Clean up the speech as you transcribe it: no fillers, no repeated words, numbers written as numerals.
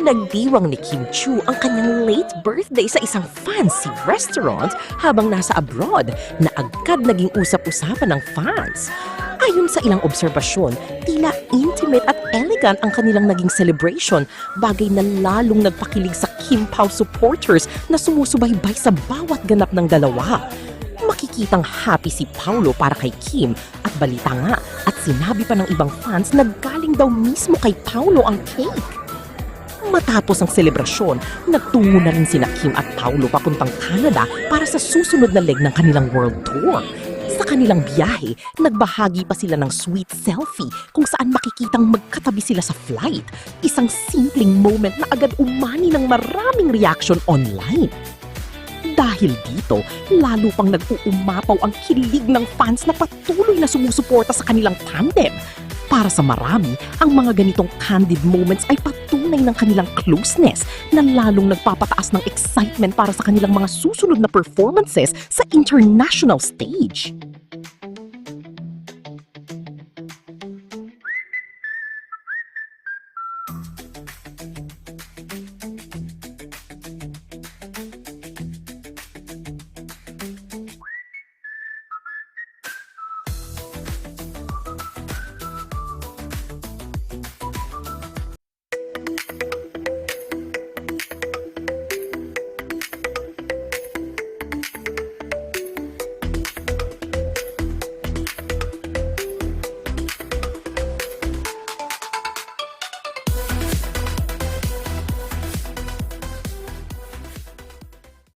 Pinagdiwang ni Kim Chiu ang kanyang late birthday sa isang fancy restaurant habang nasa abroad na agad naging usap-usapan ng fans. Ayon sa ilang obserbasyon, tila intimate at elegant ang kanilang naging celebration, bagay na lalong nagpakilig sa Kim Pao supporters na sumusubaybay sa bawat ganap ng dalawa. Makikitang happy si Paolo para kay Kim at balita nga at sinabi pa ng ibang fans na galing daw mismo kay Paolo ang cake. Matapos ang selebrasyon, nagtungo na rin sina Kim at Paolo papuntang Canada para sa susunod na leg ng kanilang world tour. Sa kanilang biyahe, nagbahagi pa sila ng sweet selfie kung saan makikitang magkatabi sila sa flight. Isang simpleng moment na agad umani ng maraming reaction online. Dahil dito, lalo pang nag-uumapaw ang kilig ng fans na patuloy na sumusuporta sa kanilang tandem. Para sa marami, ang mga ganitong candid moments ay patunay ng kanilang closeness na lalong nagpapataas ng excitement para sa kanilang mga susunod na performances sa international stage.